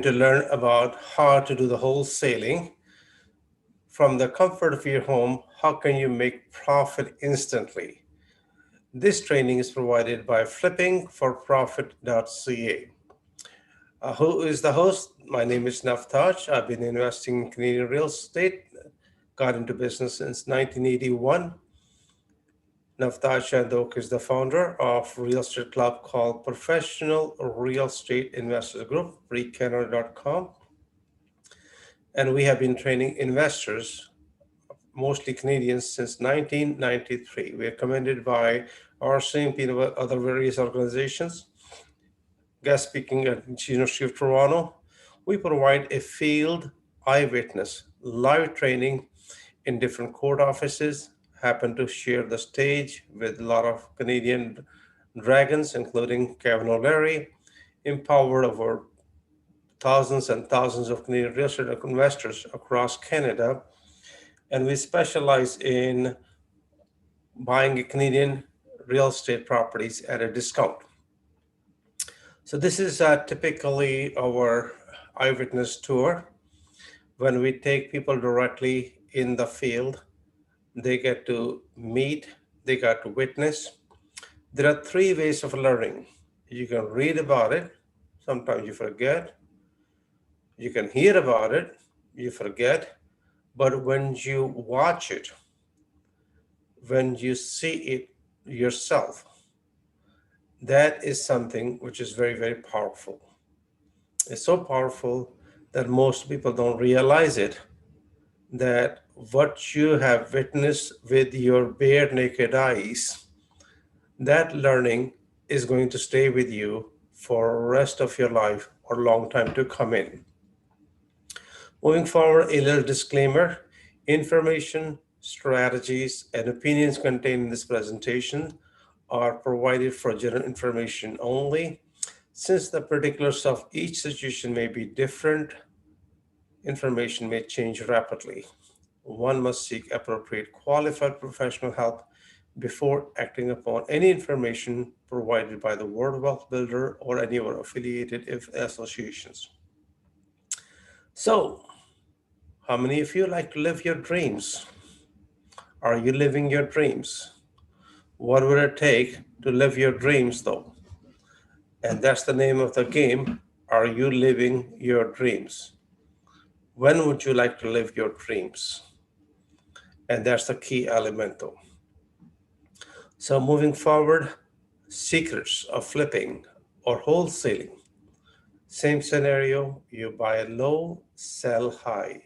To learn about how to do the wholesaling from the comfort of your home. How can you make profit instantly? This training is provided by flippingforprofit.ca. Who is the host? My name is Navtaj. I've been investing in Canadian real estate, got into business since 1981. Navtaj Chandok is the founder of real estate club called Professional Real Estate Investors Group, freecanada.com. And we have been training investors, mostly Canadians, since 1993. We are commended by RCMP and other various organizations. Guest speaking at University of Toronto, we provide a field eyewitness live training in different court offices. Happen to share the stage with a lot of Canadian dragons, including Kevin O'Leary, empowered over thousands and thousands of Canadian real estate investors across Canada. And we specialize in buying Canadian real estate properties at a discount. So this is typically our eyewitness tour. When we take people directly in the field, they get to meet, they get to witness. There are three ways of learning. You can read about it, sometimes you forget. You can hear about it, you forget. But when you watch it, when you see it yourself, that is something which is very, very powerful. It's so powerful that most people don't realize it, that what you have witnessed with your bare naked eyes, that learning is going to stay with you for the rest of your life or long time to come in. Moving forward, a little disclaimer: information, strategies, and opinions contained in this presentation are provided for general information only. Since the particulars of each situation may be different, information may change rapidly. One must seek appropriate qualified professional help before acting upon any information provided by the World Wealth Builder or any of our affiliated associations. So, how many of you like to live your dreams? Are you living your dreams? What would it take to live your dreams, though? And that's the name of the game. Are you living your dreams? When would you like to live your dreams? And that's the key element, though. So moving forward, secrets of flipping or wholesaling. Same scenario, you buy low, sell high.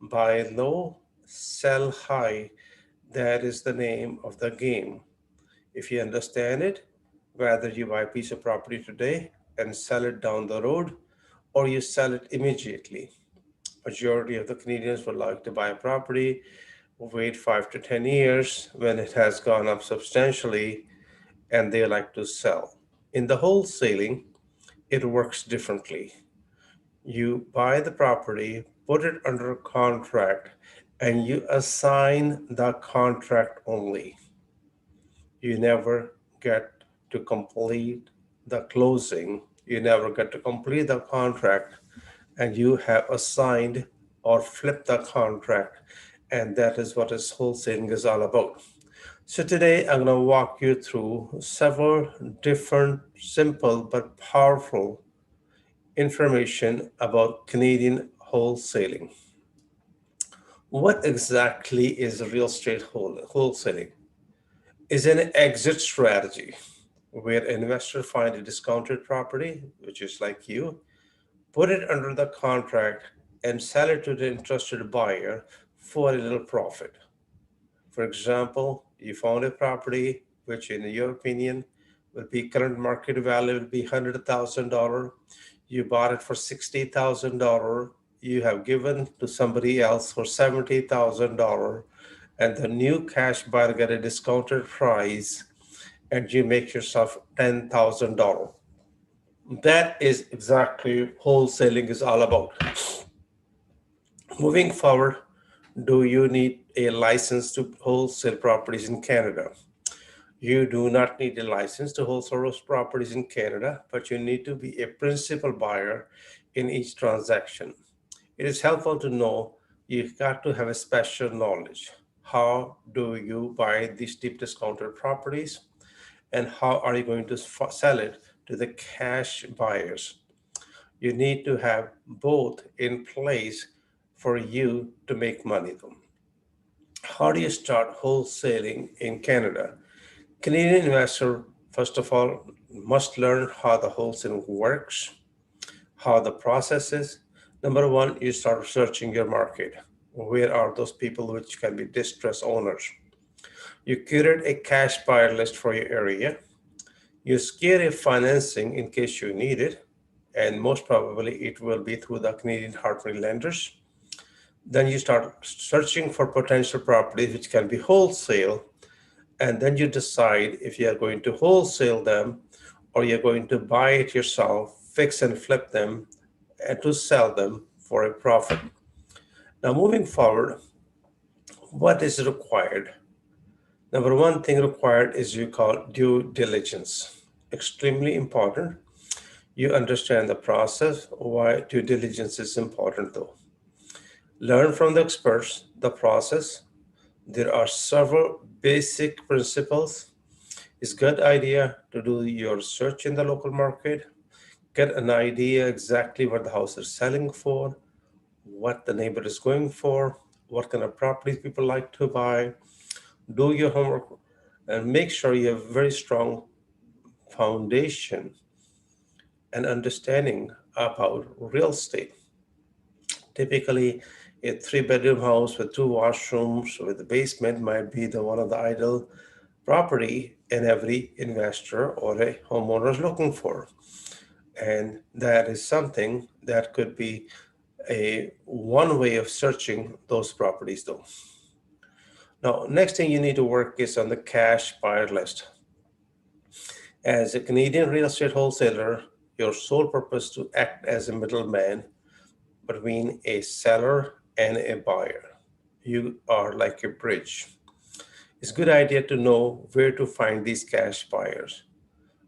Buy low, sell high. That is the name of the game. If you understand it, whether you buy a piece of property today and sell it down the road, or you sell it immediately. Majority of the Canadians would like to buy a property, wait 5 to 10 years when it has gone up substantially, and they like to sell. In the wholesaling, it works differently. You buy the property, put it under contract, and you assign the contract only. You never get to complete the closing. You never get to complete the contract, and you have assigned or flipped the contract. And that is what is wholesaling is all about. So today I'm going to walk you through several different simple but powerful information about Canadian wholesaling. What exactly is real estate wholesaling? Is an exit strategy where investors find a discounted property, which is like you, put it under the contract and sell it to the interested buyer for a little profit. For example, you found a property which in your opinion will be current market value will be $100,000. You bought it for $60,000. You have given to somebody else for $70,000, and the new cash buyer get a discounted price, and you make yourself $10,000. That is exactly wholesaling is all about. Moving forward, do you need a license to wholesale properties in Canada? You do not need a license to wholesale properties in Canada, but you need to be a principal buyer in each transaction. It is helpful to know you got to have a special knowledge. How do you buy these deep discounted properties, and how are you going to sell it to the cash buyers? You need to have both in place for you to make money though. How do you start wholesaling in Canada? Canadian investor, first of all, must learn how the wholesaling works, how the process is. Number one, you start researching your market. Where are those people which can be distressed owners? You curate a cash buyer list for your area. You secure a financing in case you need it, and most probably it will be through the Canadian hardware lenders. Then you start searching for potential properties which can be wholesale, and then you decide if you are going to wholesale them or you're going to buy it yourself, fix and flip them, and to sell them for a profit. Now, moving forward, what is required? Number one thing required is you call due diligence. Extremely important. You understand the process, why due diligence is important though. Learn from the experts the process. There are several basic principles. It's a good idea to do your research in the local market, get an idea exactly what the house is selling for, what the neighbor is going for, what kind of properties people like to buy. Do your homework and make sure you have very strong foundation and understanding about real estate. Typically, a three-bedroom house with two washrooms with a basement might be the one of the ideal property in every investor or a homeowner is looking for. And that is something that could be a one way of searching those properties though. Now, next thing you need to work is on the cash buyer list. As a Canadian real estate wholesaler, your sole purpose to act as a middleman between a seller and a buyer. You are like a bridge. It's a good idea to know where to find these cash buyers.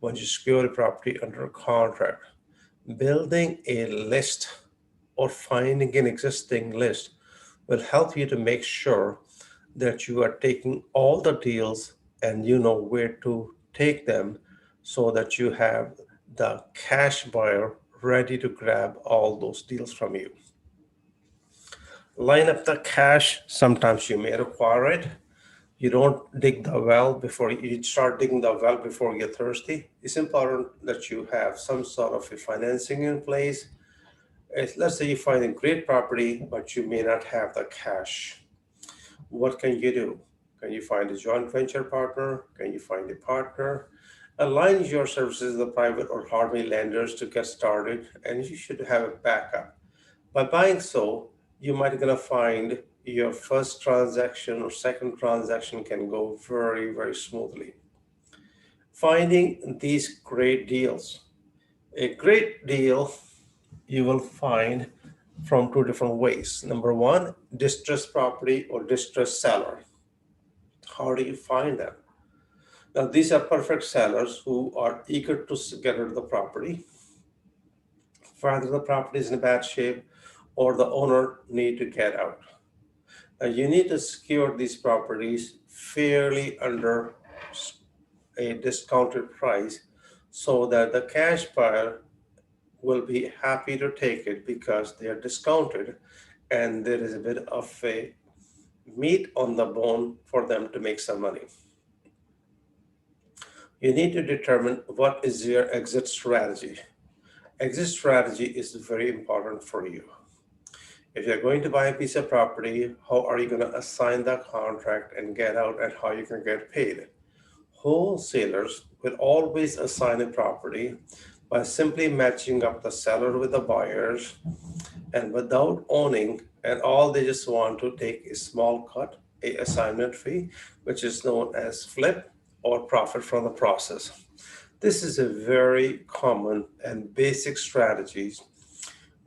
Once you secure a property under contract, building a list or finding an existing list will help you to make sure that you are taking all the deals and you know where to take them so that you have the cash buyer ready to grab all those deals from you. Line up the cash. Sometimes you may require it. You don't dig the well before you start digging the well before you're thirsty. It's important that you have some sort of a financing in place. Let's say you find a great property, but you may not have the cash. What can you do? Can you find a joint venture partner? Can you find a partner? Align your services with the private or hardware lenders to get started, and you should have a backup. By buying so, you might gonna find your first transaction or second transaction can go very, very smoothly. Finding these great deals. A great deal you will find from two different ways. Number one, distressed property or distressed seller. How do you find them? Now, these are perfect sellers who are eager to get rid of the property. Whether the property is in bad shape or the owner need to get out. Now, you need to secure these properties fairly under a discounted price so that the cash buyer will be happy to take it because they are discounted and there is a bit of a meat on the bone for them to make some money. You need to determine what is your exit strategy. Exit strategy is very important for you. If you're going to buy a piece of property, how are you going to assign the contract and get out and how you can get paid? Wholesalers will always assign a property by simply matching up the seller with the buyers and without owning, and all they just want to take a small cut, a assignment fee, which is known as flip or profit from the process. This is a very common and basic strategy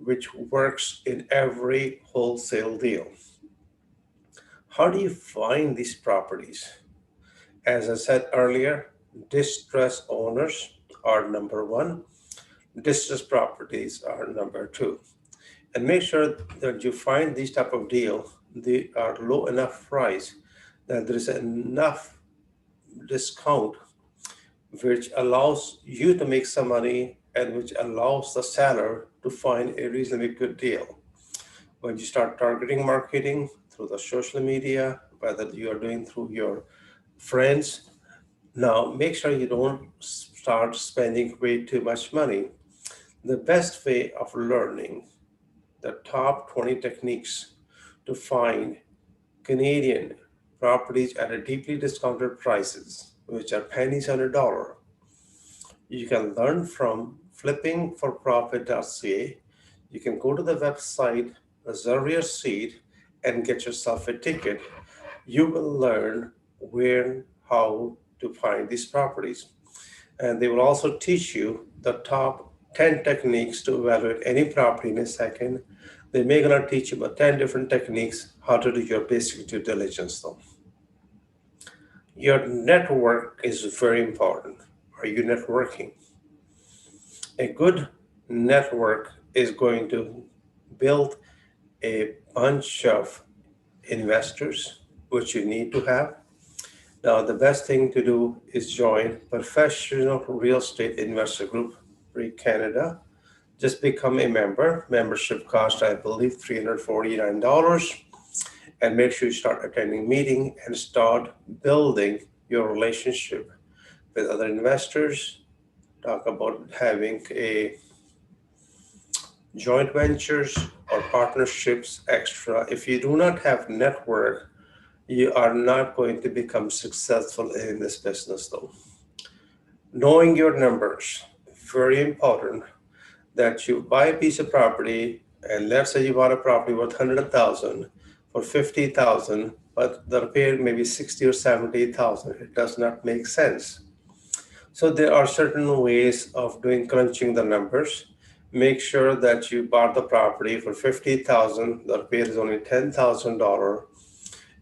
which works in every wholesale deal. How do you find these properties? As I said earlier, distressed owners are number one. Distressed properties are number two. And make sure that you find these type of deal, they are low enough price that there is enough discount which allows you to make some money and which allows the seller to find a reasonably good deal. When you start targeting marketing through the social media, whether you are doing through your friends, now make sure you don't start spending way too much money. The best way of learning the top 20 techniques to find Canadian properties at a deeply discounted prices, which are pennies on a dollar. You can learn from flippingforprofit.ca. You can go to the website, reserve your seat, and get yourself a ticket. You will learn where, how to find these properties. And they will also teach you the top 10 techniques to evaluate any property in a second. They may gonna teach you about 10 different techniques how to do your basic due diligence though. Your network is very important. Are you networking? A good network is going to build a bunch of investors, which you need to have. Now, the best thing to do is join Professional Real Estate Investor Group, Canada. Just become a member. Membership cost, I believe, $349. And make sure you start attending meeting and start building your relationship with other investors. Talk about having a joint ventures or partnerships extra. If you do not have network, you are not going to become successful in this business though. Knowing your numbers, very important that you buy a piece of property and let's say you bought a property worth 100,000 for 50,000, but the repair may be 60 or 70,000. It does not make sense. So there are certain ways of doing crunching the numbers. Make sure that you bought the property for 50,000, the repair is only $10,000,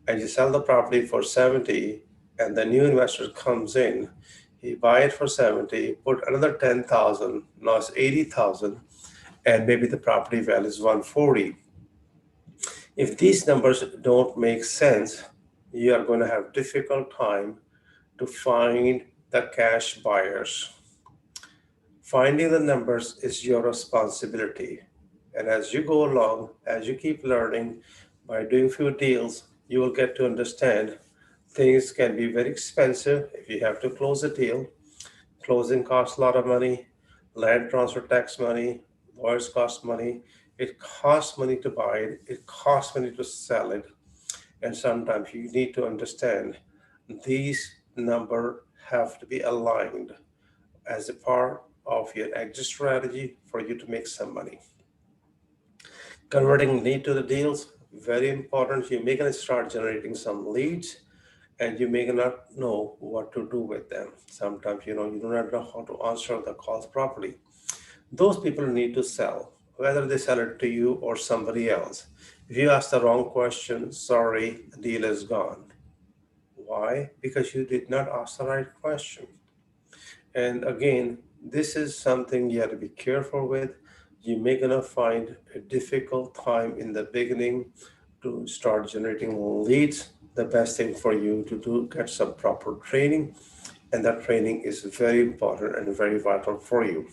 and you sell the property for 70, and the new investor comes in, he buy it for 70, put another 10,000, now it's 80,000, and maybe the property value is 140. If these numbers don't make sense, you are going to have difficult time to find the cash buyers. Finding the numbers is your responsibility. And as you go along, as you keep learning, by doing few deals, you will get to understand things can be very expensive if you have to close a deal. Closing costs a lot of money, land transfer tax money, lawyers cost money. It costs money to buy it, it costs money to sell it. And sometimes you need to understand these numbers have to be aligned as a part of your exit strategy for you to make some money. Converting lead to the deals, very important. You may gonna start generating some leads and you may not know what to do with them. Sometimes you do not know how to answer the calls properly. Those people need to sell, whether they sell it to you or somebody else. If you ask the wrong question, sorry, the deal is gone. Why? Because you did not ask the right question. And again, this is something you have to be careful with. You may gonna find a difficult time in the beginning to start generating leads. The best thing for you to do, get some proper training, and that training is very important and very vital for you.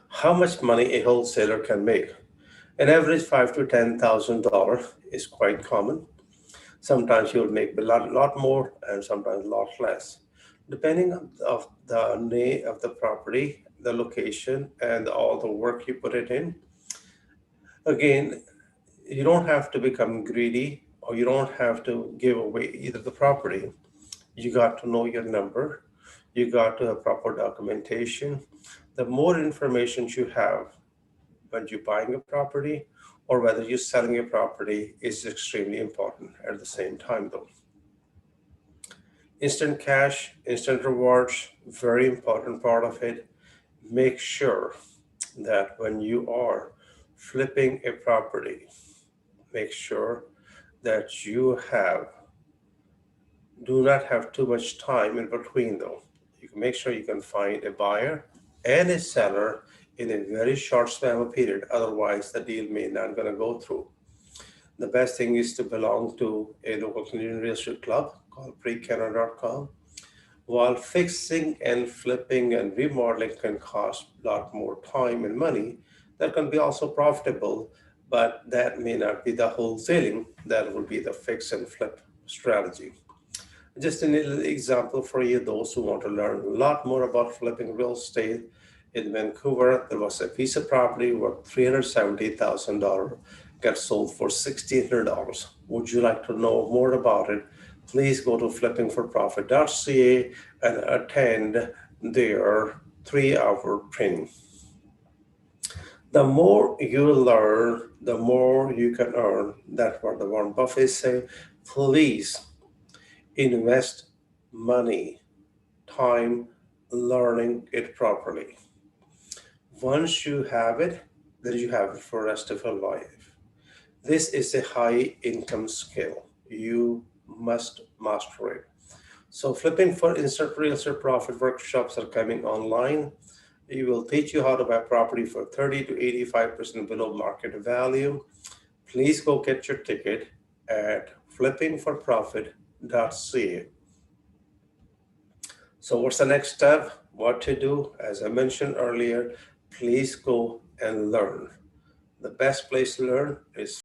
How much money a wholesaler can make? An average $5,000 to $10,000 is quite common. Sometimes you'll make a lot more and sometimes a lot less. Depending on the name of the property, the location, and all the work you put it in. Again, you don't have to become greedy or you don't have to give away either the property. You got to know your number. You got to have proper documentation. The more information you have when you're buying a property or whether you're selling a property is extremely important at the same time though. Instant cash, instant rewards, very important part of it. Make sure that when you are flipping a property, make sure that you do not have too much time in between though. You can make sure you can find a buyer and a seller in a very short span of period. Otherwise, the deal may not going to go through. The best thing is to belong to a local Canadian real estate club called precanada.com. While fixing and flipping and remodeling can cost a lot more time and money, that can be also profitable, but that may not be the wholesaling. That will be the fix and flip strategy. Just a little example for you, those who want to learn a lot more about flipping real estate. In Vancouver, there was a piece of property worth $370,000 got sold for $1,600. Would you like to know more about it? Please go to flippingforprofit.ca and attend their 3-hour training. The more you learn, the more you can earn. That's what the Warren Buffett say. Please invest money, time, learning it properly. Once you have it, then you have it for the rest of your life. This is a high income skill. You must master it. So flipping for instant real estate profit workshops are coming online. We will teach you how to buy property for 30 to 85% below market value. Please go get your ticket at flippingforprofit.ca. So what's the next step? What to do? As I mentioned earlier, please go and learn. The best place to learn is